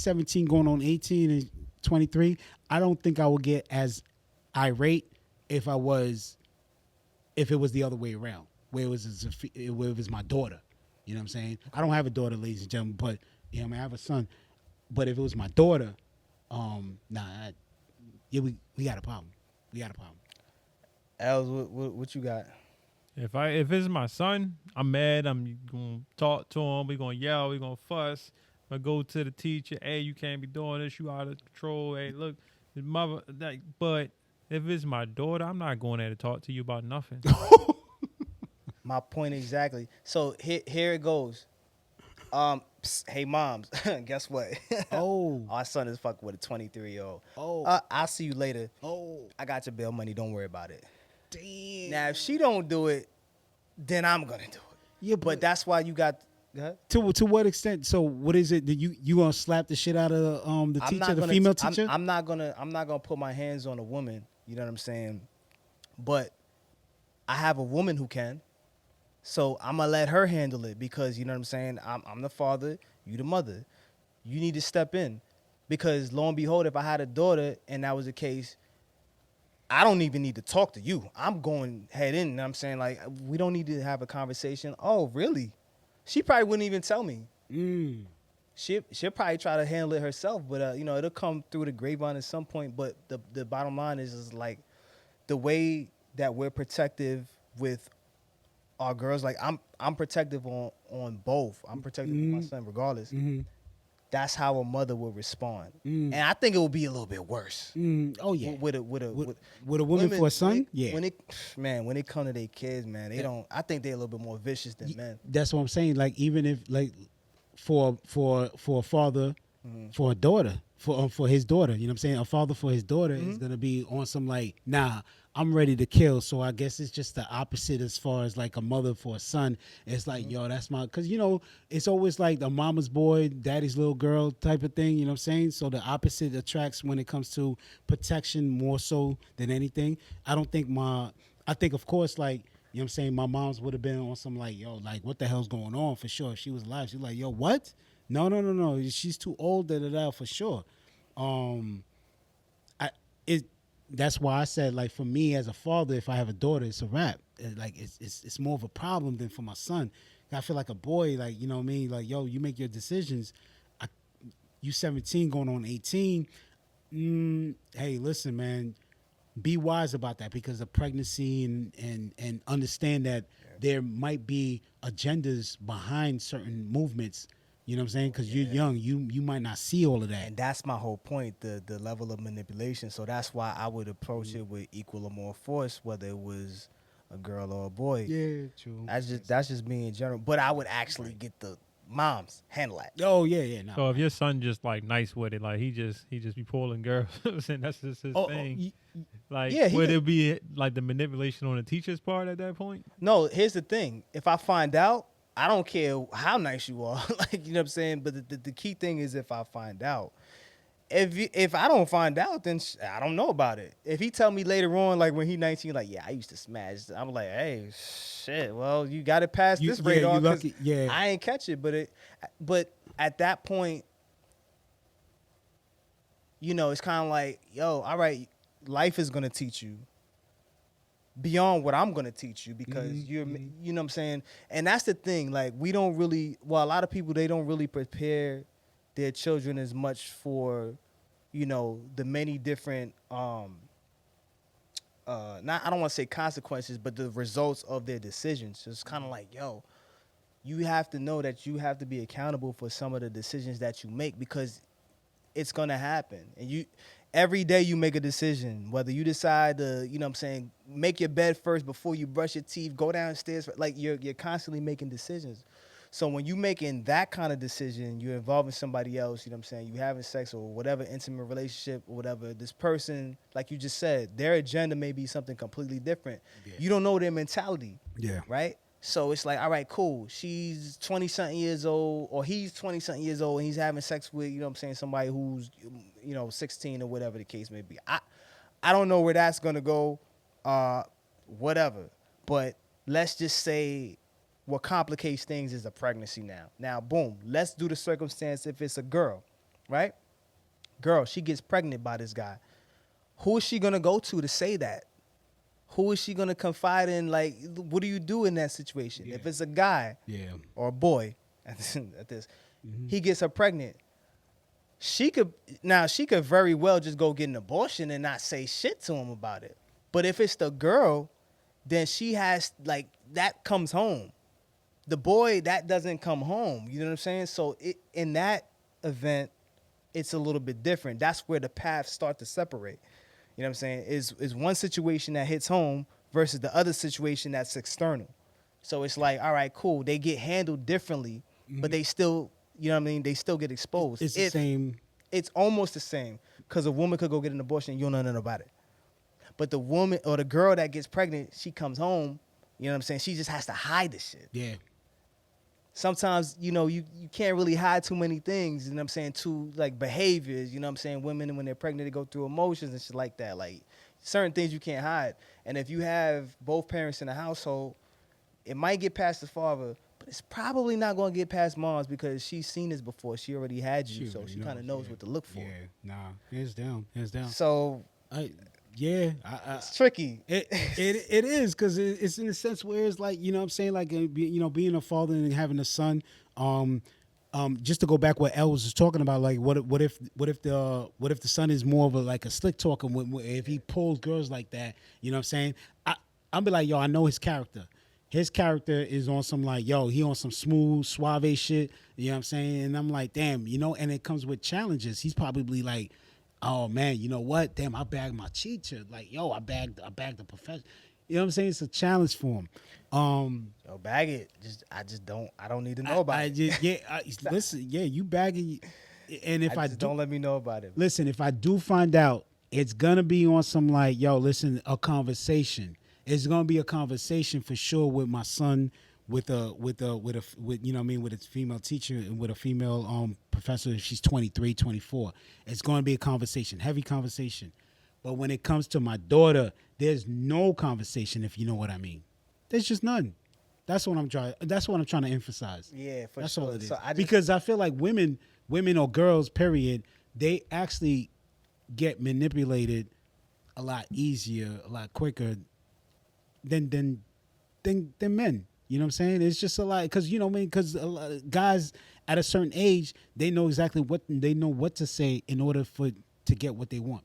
Speaker 2: 17 going on 18 and 23, I don't think I would get as irate if it was the other way around, where it was my daughter. You know what I'm saying? I don't have a daughter, ladies and gentlemen, but you know, I have a son. But if it was my daughter, we got a problem. We got a problem.
Speaker 1: Els, what you got?
Speaker 3: If it's my son, I'm mad. I'm gonna talk to him. We gonna yell. We gonna fuss. I go to the teacher. Hey, you can't be doing this. You out of control. Hey, look, his mother. But if it's my daughter, I'm not going there to talk to you about nothing.
Speaker 1: My point exactly. So here it goes. Hey moms, guess what?
Speaker 2: Oh.
Speaker 1: Our son is fucking with a 23-year-old.
Speaker 2: Oh.
Speaker 1: I'll see you later.
Speaker 2: Oh,
Speaker 1: I got your bail money. Don't worry about it.
Speaker 2: damn.
Speaker 1: Now, if she don't do it, then I'm gonna do it.
Speaker 2: Yeah,
Speaker 1: But that's why you got. Go ahead.
Speaker 2: to what extent? So what is it that you gonna slap the shit out of the teacher, the female teacher?
Speaker 1: I'm not gonna put my hands on a woman. You know what I'm saying? But I have a woman who can. So I'm gonna let her handle it because you know what I'm saying. I'm the father, you the mother. You need to step in because lo and behold, if I had a daughter and that was the case, I don't even need to talk to you. I'm going head in. You know what I'm saying, like, we don't need to have a conversation. Oh, really? She probably wouldn't even tell me. She'll probably try to handle it herself, but you know, it'll come through the grapevine at some point. But the bottom line is like the way that we're protective with our girls, like I'm protective on both. I'm protective of my son regardless. That's how a mother will respond, and I think it will be a little bit worse.
Speaker 2: Oh yeah.
Speaker 1: With a
Speaker 2: With a woman
Speaker 1: women,
Speaker 2: for a son? Yeah.
Speaker 1: When it come to their kids, man, they don't. I think they're a little bit more vicious than men.
Speaker 2: That's what I'm saying. Like even if like for a father, for a daughter, for his daughter, you know what I'm saying? A father for his daughter is gonna be on some like, nah, I'm ready to kill. So I guess it's just the opposite as far as like a mother for a son. It's like, yo, that's my, cause you know, it's always like the mama's boy, daddy's little girl type of thing, you know what I'm saying? So the opposite attracts when it comes to protection more so than anything. I think of course, like, you know what I'm saying, my mom's would have been on some like, yo, like what the hell's going on for sure. If she was alive, she's like, yo, what? No. She's too old, for sure. That's why I said, like, for me as a father, if I have a daughter, it's a wrap. It's more of a problem than for my son. I feel like a boy, like, you know what I mean? Like, yo, you make your decisions. You 17 going on 18. Hey, listen, man, be wise about that because of pregnancy and understand that there might be agendas behind certain movements. You know what I'm saying? Because you're young, you might not see all of that.
Speaker 1: And that's my whole point, the level of manipulation. So that's why I would approach it with equal or more force, whether it was a girl or a boy.
Speaker 2: Yeah, true.
Speaker 1: That's just me in general. But I would actually get the moms handle that.
Speaker 2: Oh yeah. No.
Speaker 3: So if your son just like nice with it, like he just be pulling girls, and that's just his thing. Like,
Speaker 1: yeah,
Speaker 3: would it be like the manipulation on the teacher's part at that point?
Speaker 1: No, here's the thing. If I find out, I don't care how nice you are. Like, you know what I'm saying? But the key thing is if I find out. if I don't find out, then I don't know about it. If he tell me later on, like when he 19, like yeah, I used to smash. I'm like, hey, shit. Well, you got it past this radar
Speaker 2: you
Speaker 1: because
Speaker 2: lucky. Yeah,
Speaker 1: I ain't catch it. But at that point, it's kind of like, yo, all right, life is gonna teach you beyond what I'm gonna teach you because you know what I'm saying. And that's the thing. Like we don't really. Well, a lot of people they don't really prepare their children as much for the many different not I don't want to say consequences, but the results of their decisions. So it's kind of like, yo, you have to know that you have to be accountable for some of the decisions that you make because it's gonna happen. And every day you make a decision, whether you decide to, make your bed first before you brush your teeth, go downstairs, like you're constantly making decisions. So when you making that kind of decision, you're involving somebody else, you having sex or whatever intimate relationship or whatever, this person, like you just said, their agenda may be something completely different.
Speaker 2: Yeah.
Speaker 1: You don't know their mentality.
Speaker 2: Yeah.
Speaker 1: Right? So it's like, all right, cool. She's 20-something years old or he's 20-something years old and he's having sex with, somebody who's, 16 or whatever the case may be. I don't know where that's going to go, whatever. But let's just say what complicates things is a pregnancy now. Now, boom, let's do the circumstance if it's a girl, right? Girl, she gets pregnant by this guy. Who is she going to go to say that? Who is she going to confide in? Like, what do you do in that situation?
Speaker 2: Yeah.
Speaker 1: If it's a guy or a boy at this, he gets her pregnant. She could very well just go get an abortion and not say shit to him about it. But if it's the girl, then she has, like, that comes home. The boy, that doesn't come home. You know what I'm saying? So in that event, it's a little bit different. That's where the paths start to separate. You know what I'm saying? Is one situation that hits home versus the other situation that's external. So it's like, all right, cool. They get handled differently, but they still, they still get exposed.
Speaker 2: It's the same.
Speaker 1: It's almost the same because a woman could go get an abortion and you don't know nothing about it. But the woman or the girl that gets pregnant, she comes home, you know what I'm saying? She just has to hide the shit.
Speaker 2: Yeah.
Speaker 1: Sometimes, you can't really hide too many things, you know what I'm saying, too, like, behaviors, you know what I'm saying? Women, when they're pregnant, they go through emotions and shit like that. Like, certain things you can't hide. And if you have both parents in the household, it might get past the father, but it's probably not going to get past mom's because she's seen this before. She already had you, so she kind of knows what to look for.
Speaker 2: Yeah, nah, hands down.
Speaker 1: So,
Speaker 2: it's
Speaker 1: tricky.
Speaker 2: It is because it's in a sense where it's like, you know what I'm saying, like, being a father and having a son. Just to go back what El was just talking about, like what if the son is more of a slick talker, if he pulls girls like that, you know what I'm saying? I'll be like, yo, I know his character. His character is on some like, yo, he on some smooth, suave shit, you know what I'm saying? And I'm like, damn, and it comes with challenges. He's probably like, oh man, you know what? Damn, I bagged my teacher. Like, yo, I bagged the professor. You know what I'm saying? It's a challenge for him.
Speaker 1: Yo, bag it. I don't need to know about it.
Speaker 2: Listen, you bagging, and if I
Speaker 1: don't let me know about it.
Speaker 2: Listen, if I do find out, it's gonna be on some like, yo, listen, a conversation. It's gonna be a conversation for sure with my son, with you know what I mean, with its female teacher and with a female professor if she's 23, 24. It's gonna be a conversation, heavy conversation. But when it comes to my daughter, there's no conversation, if you know what I mean. There's just none. That's what I'm trying to emphasize.
Speaker 1: Yeah, for
Speaker 2: That's
Speaker 1: sure.
Speaker 2: all it is.
Speaker 1: So
Speaker 2: because I feel like women or girls, period, they actually get manipulated a lot easier, a lot quicker than men. You know what I'm saying? It's just a lot because because guys at a certain age, they know exactly what to say in order to get what they want.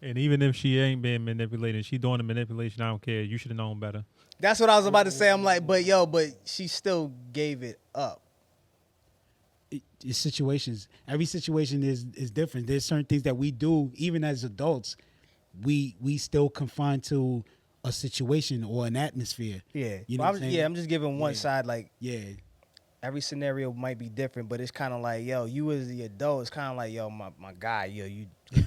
Speaker 3: And even if she ain't being manipulated, she doing the manipulation, I don't care. You should have known better.
Speaker 1: That's what I was about to say. I'm like, but she still gave it up.
Speaker 2: It's situations. Every situation is different. There's certain things that we do, even as adults, we still confine to a situation or an atmosphere.
Speaker 1: Yeah.
Speaker 2: You know what I'm saying?
Speaker 1: I'm just giving one side, like,
Speaker 2: yeah.
Speaker 1: Every scenario might be different, but it's kind of like, yo, you as the adult, it's kind of like, yo, my guy, yo, you like,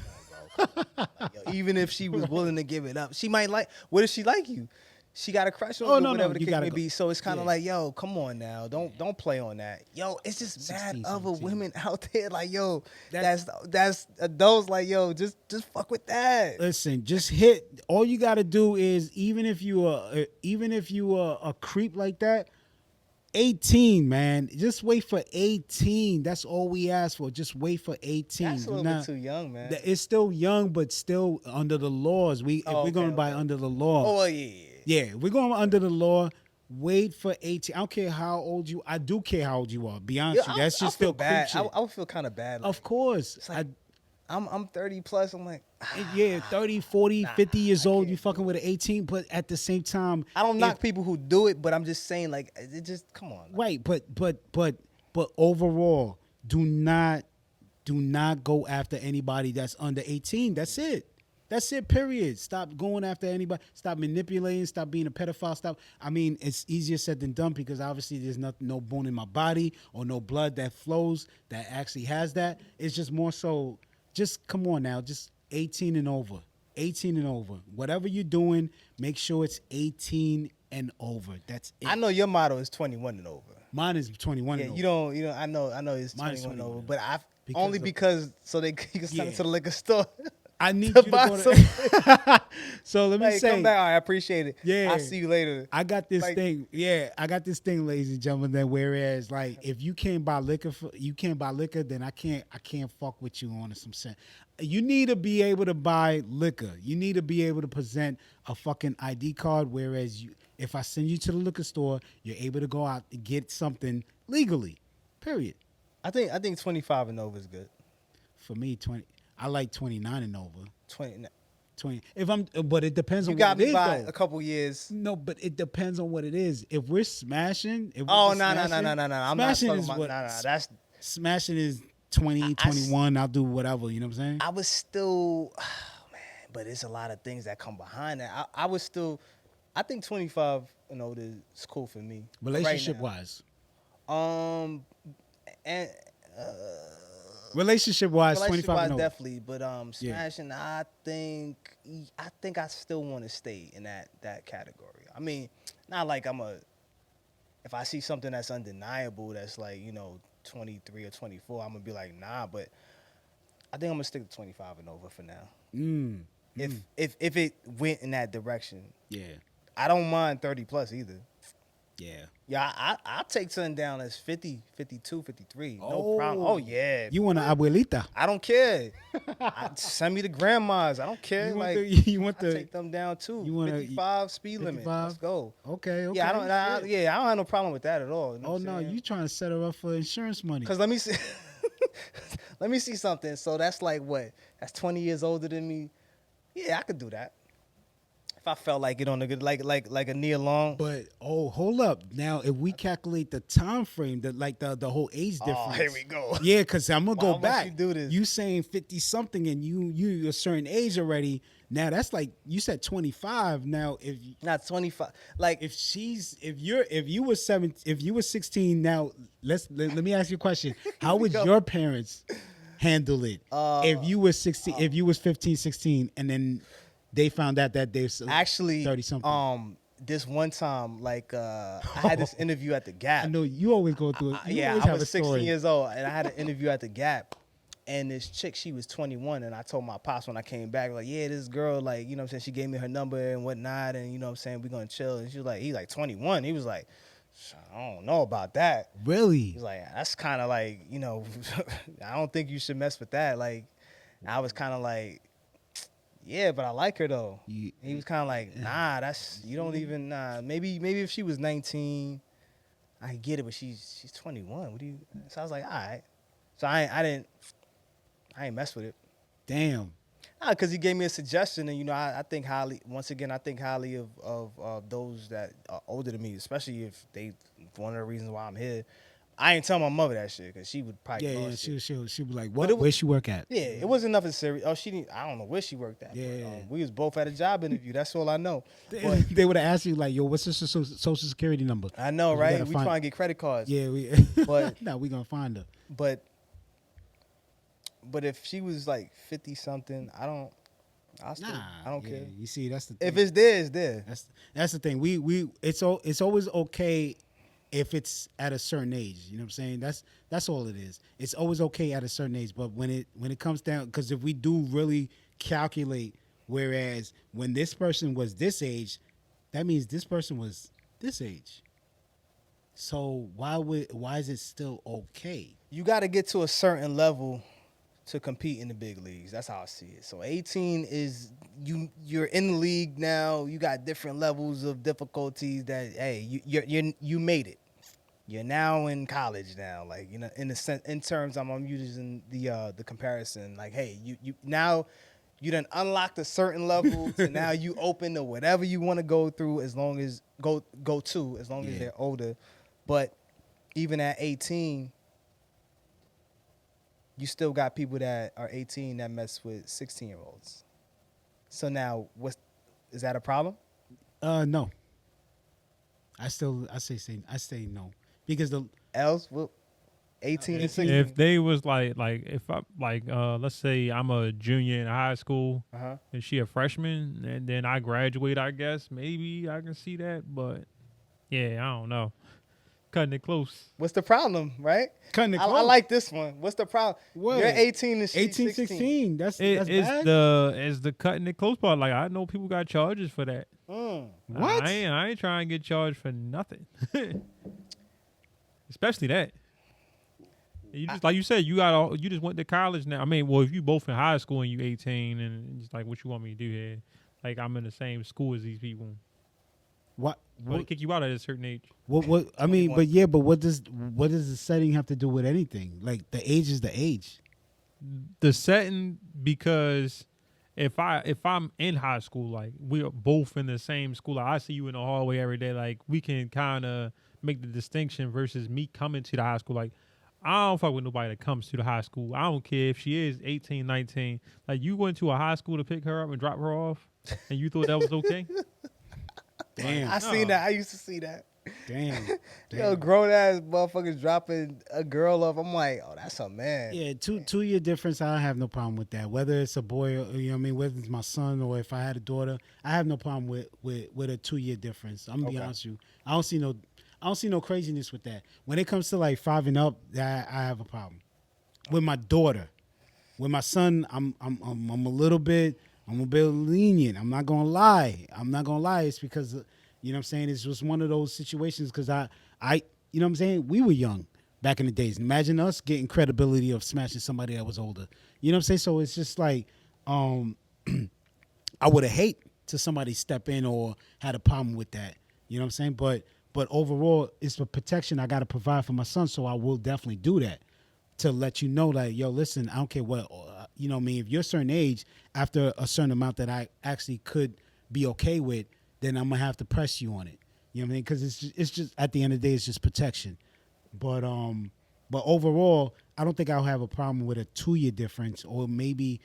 Speaker 1: yo, even if she was willing to give it up, she might like, what if she like you? she got a crush on
Speaker 2: Oh,
Speaker 1: you,
Speaker 2: no,
Speaker 1: whatever
Speaker 2: no,
Speaker 1: the
Speaker 2: you
Speaker 1: case
Speaker 2: gotta
Speaker 1: may
Speaker 2: go.
Speaker 1: be. So it's kind of
Speaker 2: Yeah.
Speaker 1: like, yo, come on now, don't play on that. Yo, it's just
Speaker 2: 16,
Speaker 1: mad other
Speaker 2: 17.
Speaker 1: women out there like, yo,
Speaker 2: That's-
Speaker 1: that's adults like, yo, just fuck with that.
Speaker 2: Listen, just hit. All you got to do is even if you are a creep like that, 18, man. Just wait for 18. That's all we ask for. Just wait for 18.
Speaker 1: That's a
Speaker 2: Do
Speaker 1: little
Speaker 2: not-
Speaker 1: bit too young, man.
Speaker 2: It's still young, but still under the laws. If
Speaker 1: Oh,
Speaker 2: we're going
Speaker 1: okay,
Speaker 2: by
Speaker 1: okay.
Speaker 2: under the law,
Speaker 1: Oh well, yeah.
Speaker 2: yeah, if we're going under the law. Wait for 18. I don't care how old you. I do care how old you are. Be honest, with you. That's
Speaker 1: I
Speaker 2: just
Speaker 1: feel
Speaker 2: still
Speaker 1: bad.
Speaker 2: creep shit.
Speaker 1: I would feel kind of bad. Like,
Speaker 2: Of course,
Speaker 1: it's like, I'm 30 plus. I'm like,
Speaker 2: yeah, 30, 40, 50 years
Speaker 1: I
Speaker 2: old.
Speaker 1: can't
Speaker 2: You fucking
Speaker 1: do
Speaker 2: with an 18, but at the same time,
Speaker 1: I don't
Speaker 2: if-
Speaker 1: knock people who do it, but I'm just saying, like, it just come on.
Speaker 2: Right, but overall, do not go after anybody that's under 18. That's it. That's it, period. Stop going after anybody. Stop manipulating. Stop being a pedophile. Stop. I mean, it's easier said than done because obviously there's no bone in my body or no blood that flows that actually has that. It's just more so, just come on now. Just 18 and over. 18 and over. Whatever you're doing, make sure it's 18 and over. That's it.
Speaker 1: I know your motto is 21 and over.
Speaker 2: Mine is 21
Speaker 1: Yeah,
Speaker 2: and over.
Speaker 1: you don't. I know it's
Speaker 2: Mine is
Speaker 1: 21 and
Speaker 2: 21.
Speaker 1: over, but I
Speaker 2: Because
Speaker 1: only
Speaker 2: of-
Speaker 1: because so you can send
Speaker 2: Yeah.
Speaker 1: it to the liquor store.
Speaker 2: I need
Speaker 1: to
Speaker 2: you to
Speaker 1: buy
Speaker 2: go
Speaker 1: some.
Speaker 2: to. So let me
Speaker 1: Hey,
Speaker 2: say,
Speaker 1: come back. All right, I appreciate it.
Speaker 2: Yeah.
Speaker 1: I'll see you later.
Speaker 2: I got this
Speaker 1: Like-
Speaker 2: thing. Yeah, I got this thing, ladies and gentlemen. That whereas, like, if you can't buy liquor, then I can't fuck with you on some sense. You need to be able to buy liquor. You need to be able to present a fucking ID card. Whereas, if I send you to the liquor store, you're able to go out and get something legally. Period.
Speaker 1: I think 25 and over is good.
Speaker 2: For me, 20. I like 29 and over.
Speaker 1: 20.
Speaker 2: 20. But it depends
Speaker 1: You
Speaker 2: on
Speaker 1: got
Speaker 2: what it
Speaker 1: me
Speaker 2: is,
Speaker 1: by
Speaker 2: though.
Speaker 1: a couple years.
Speaker 2: No, but it depends on what it is. If we're smashing,
Speaker 1: Oh no. I'm not
Speaker 2: Smashing
Speaker 1: talking
Speaker 2: is
Speaker 1: about.
Speaker 2: what.
Speaker 1: No. That's.
Speaker 2: Smashing is 20, 21. I'll do whatever. You know what I'm saying?
Speaker 1: I was still, oh, man, but it's a lot of things that come behind that. I was still, I think 25 and older is cool for me.
Speaker 2: Relationship
Speaker 1: right
Speaker 2: wise.
Speaker 1: now. And
Speaker 2: Relationship wise, 25
Speaker 1: relationship-wise,
Speaker 2: and over.
Speaker 1: definitely. But smashing, I think I still want to stay in that category. I mean, not like if I see something that's undeniable, that's like 23 or 24, I'm gonna be like nah. But I think I'm gonna stick to 25 and over for now. If it went in that direction,
Speaker 2: Yeah.
Speaker 1: I don't mind 30 plus either.
Speaker 2: Yeah.
Speaker 1: Yeah, I'll take something down that's 50, 52, 53. No
Speaker 2: Oh.
Speaker 1: problem. Oh yeah.
Speaker 2: You want an abuelita?
Speaker 1: I don't care. Send me the grandmas. I don't care.
Speaker 2: You want
Speaker 1: like
Speaker 2: the- you want
Speaker 1: I
Speaker 2: the-
Speaker 1: take them down too.
Speaker 2: you wanna-
Speaker 1: 55 speed limit.
Speaker 2: 55?
Speaker 1: Let's go.
Speaker 2: Okay.
Speaker 1: Yeah, I don't. I
Speaker 2: shit.
Speaker 1: don't have no problem with that at all. You know
Speaker 2: Oh
Speaker 1: what I'm
Speaker 2: no,
Speaker 1: saying?
Speaker 2: you trying to set her up for insurance money?
Speaker 1: Cause let me see. Let me see something. So that's like what? That's 20 years older than me. Yeah, I could do that. If I felt like it on a good, like a near long.
Speaker 2: But hold up. Now, if we calculate the time frame, the whole age difference.
Speaker 1: Oh, here we go.
Speaker 2: Yeah, because I'm gonna
Speaker 1: Why
Speaker 2: go
Speaker 1: must
Speaker 2: back.
Speaker 1: you do this?
Speaker 2: You saying 50 something, and you a certain age already. Now that's like you said 25. Now
Speaker 1: Not 25. Like
Speaker 2: if you were 16. Now let me ask you a question. How would your parents handle it if you was 16? If you was 15, 16, and then they found out that they're
Speaker 1: actually
Speaker 2: 30 something.
Speaker 1: This one time, like I had this interview at the Gap.
Speaker 2: I know you always go through it. You
Speaker 1: Yeah,
Speaker 2: always
Speaker 1: I
Speaker 2: have
Speaker 1: was
Speaker 2: a story.
Speaker 1: 16 years old, and I had an interview at the Gap. And this chick, she was 21, and I told my pops when I came back, like, yeah, this girl, like, you know what I'm saying, she gave me her number and whatnot, and you know what I'm saying, we're gonna chill. And she was like, he's like 21. He was like, I don't know about that.
Speaker 2: Really?
Speaker 1: He's like, that's kind of like, I don't think you should mess with that. Like, I was kind of like, yeah, but I like her though. He was kind of like, nah, you don't even, nah. Maybe if she was 19, I get it, but she's 21. What do you? So I was like, all right. So I ain't mess with it.
Speaker 2: Damn.
Speaker 1: Because he gave me a suggestion, and I think highly. Once again, I think highly of those that are older than me, especially if they one of the reasons why I'm here. I ain't tell my mother that shit because she would probably.
Speaker 2: Yeah,
Speaker 1: shit.
Speaker 2: she'll be like,
Speaker 1: But
Speaker 2: what?
Speaker 1: it was-
Speaker 2: Where she work at?
Speaker 1: Yeah, it wasn't nothing serious. Oh, she didn't. I don't know where she worked at.
Speaker 2: Yeah.
Speaker 1: But, we was both at a job interview. That's all I know. But
Speaker 2: They would have asked you like, yo, what's your social security number?
Speaker 1: I know,
Speaker 2: We
Speaker 1: right?
Speaker 2: gotta
Speaker 1: We
Speaker 2: find-
Speaker 1: trying to get credit cards.
Speaker 2: Yeah, we.
Speaker 1: But-
Speaker 2: no, we gonna find her.
Speaker 1: But if she was like 50 something, I don't. I don't
Speaker 2: Yeah,
Speaker 1: care.
Speaker 2: you see, that's the
Speaker 1: If
Speaker 2: thing.
Speaker 1: it's there, it's there.
Speaker 2: That's the thing. It's always okay if it's at a certain age. You know what I'm saying? That's all it is. It's always okay at a certain age. But when it comes down, because if we do really calculate, whereas when this person was this age, that means this person was this age. So why is it still okay?
Speaker 1: You got to get to a certain level to compete in the big leagues. That's how I see it. So 18 is you're in the league now. You got different levels of difficulties that hey, you made it. You're now in college now. Like, you know, in the sense, in terms I'm using the comparison. Like, hey, you now you done unlocked a certain level to now you open to whatever you want to go through as long as go to as long as
Speaker 2: Yeah.
Speaker 1: they're older. But even at 18, you still got people that are 18 that mess with 16-year-olds. So now, is that a problem?
Speaker 2: No. I say no because the
Speaker 1: Else, well, 18 and
Speaker 2: 18.
Speaker 3: If
Speaker 1: 16.
Speaker 3: they was if I let's say I'm a junior in high school
Speaker 1: Uh-huh.
Speaker 3: and she a freshman and then I graduate, I guess maybe I can see that, but yeah, I don't know. Cutting it close.
Speaker 1: What's the problem, right?
Speaker 2: cutting it
Speaker 1: I
Speaker 2: close.
Speaker 1: like this one. What's the problem?
Speaker 2: What?
Speaker 1: You're 18 and she's
Speaker 2: 18,
Speaker 1: 16.
Speaker 2: 16. That's
Speaker 3: It's
Speaker 2: bad.
Speaker 3: the cutting it close part. Like I know people got charges for that.
Speaker 2: What?
Speaker 3: I ain't trying to get charged for nothing. Especially that. You just like you said, you just went to college now. I mean, well, if you both in high school and you 18, and it's like, what you want me to do here? Like I'm in the same school as these people.
Speaker 2: What?
Speaker 3: Well, they kick you out at a certain age.
Speaker 2: What? I mean,
Speaker 1: 21.
Speaker 2: but yeah, but what does the setting have to do with anything? Like the age is the age.
Speaker 3: The setting, because if I'm in high school, like we're both in the same school, like I see you in the hallway every day, like we can kind of make the distinction versus me coming to the high school. Like I don't fuck with nobody that comes to the high school. I don't care if she is 18, 19. Like you went to a high school to pick her up and drop her off, and you thought that was okay?
Speaker 2: Damn.
Speaker 1: I seen that. I used to see that.
Speaker 2: Damn.
Speaker 1: Yo, grown ass motherfuckers dropping a girl off. I'm like, oh, that's a man.
Speaker 2: Yeah, 2 year difference. I have no problem with that. Whether it's a boy, or, you know what I mean, whether it's my son or if I had a daughter, I have no problem with a 2 year difference. I'm gonna be
Speaker 1: Okay.
Speaker 2: honest with you. I don't see no craziness with that. When it comes to like 5 and up, that I have a problem. With my daughter, with my son, I'm a bit lenient. I'm not gonna lie. It's because you know what I'm saying. It's just one of those situations because I you know what I'm saying. We were young back in the days. Imagine us getting credibility of smashing somebody that was older. You know what I'm saying. So it's just like I would have hate to somebody step in or had a problem with that. You know what I'm saying. But overall, it's the protection I got to provide for my son. So I will definitely do that to let you know, like, yo, listen, I don't care what, you know what I mean? If you're a certain age, after a certain amount that I actually could be okay with, then I'm going to have to press you on it. You know what I mean? Because it's just, at the end of the day, it's just protection. But overall, I don't think I'll have a problem with a 2 year difference or maybe,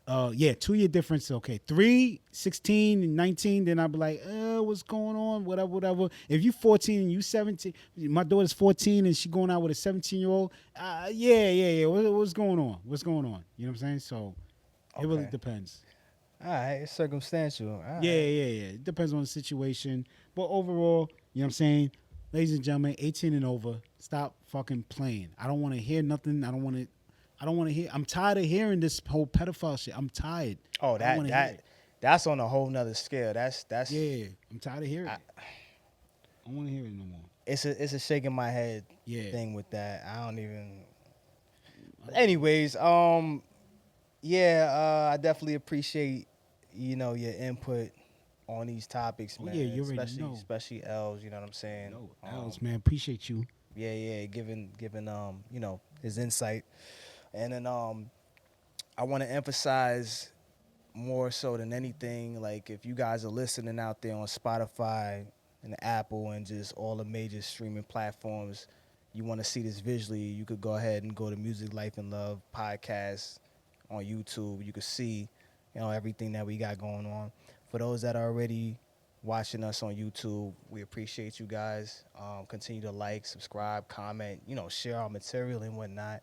Speaker 2: 2 year difference. Okay. 3, 16, and 19. Then I'll be like, what's going on? Whatever. If you 14 and you 17, my daughter's 14 and she going out with a 17-year-old. Yeah. What's going on? What's going on? You know what I'm saying? So it really
Speaker 1: Okay.
Speaker 2: depends.
Speaker 1: All right, it's circumstantial. All right.
Speaker 2: Yeah. It depends on the situation. But overall, you know what I'm saying? Ladies and gentlemen, 18 and over, stop fucking playing. I don't want to hear nothing. I don't want to hear. I'm tired of hearing this whole pedophile shit. I'm tired.
Speaker 1: Oh,
Speaker 2: I don't wanna hear it.
Speaker 1: that's on a whole nother scale. That's
Speaker 2: Yeah, I'm tired of hearing it. I don't want to hear it no more.
Speaker 1: it's a shaking my head
Speaker 2: Yeah.
Speaker 1: thing with that. I don't even. Anyways, I definitely appreciate your input on these topics,
Speaker 2: Oh,
Speaker 1: man.
Speaker 2: yeah, you already
Speaker 1: especially
Speaker 2: know.
Speaker 1: especially Els. You know what I'm saying?
Speaker 2: No, Alex, man, appreciate you.
Speaker 1: Yeah, giving his insight, and then I want to emphasize more so than anything, like if you guys are listening out there on Spotify and Apple and just all the major streaming platforms, you want to see this visually, you could go ahead and go to Music Life and Love podcast on YouTube. You could see everything that we got going on. For those that are already watching us on YouTube, we appreciate you guys. Continue to like, subscribe, comment, share our material and whatnot.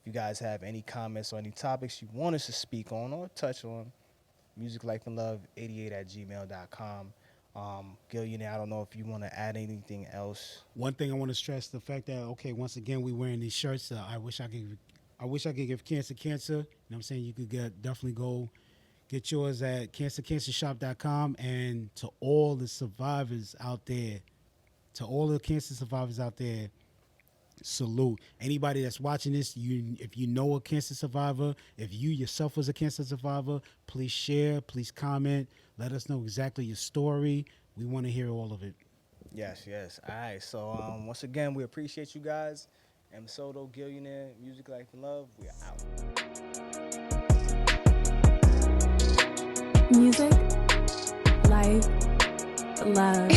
Speaker 1: If you guys have any comments or any topics you want us to speak on or touch on, musiclifeandlove88@gmail.com. Gillionaire, I don't know if you want to add anything else.
Speaker 2: One thing I want to stress the fact that once again we wearing these shirts. I wish I could give cancer. You know what I'm saying? You could definitely go get yours at cancershop.com. And to all the survivors out there, salute. Anybody that's watching this, if you know a cancer survivor, if you yourself was a cancer survivor, please share, please comment, let us know exactly your story. We want to hear all of it.
Speaker 1: Yes. All right. So once again, we appreciate you guys. M.Soto, Gillionaire, Music Life and Love. We're out.
Speaker 4: Music, life, love.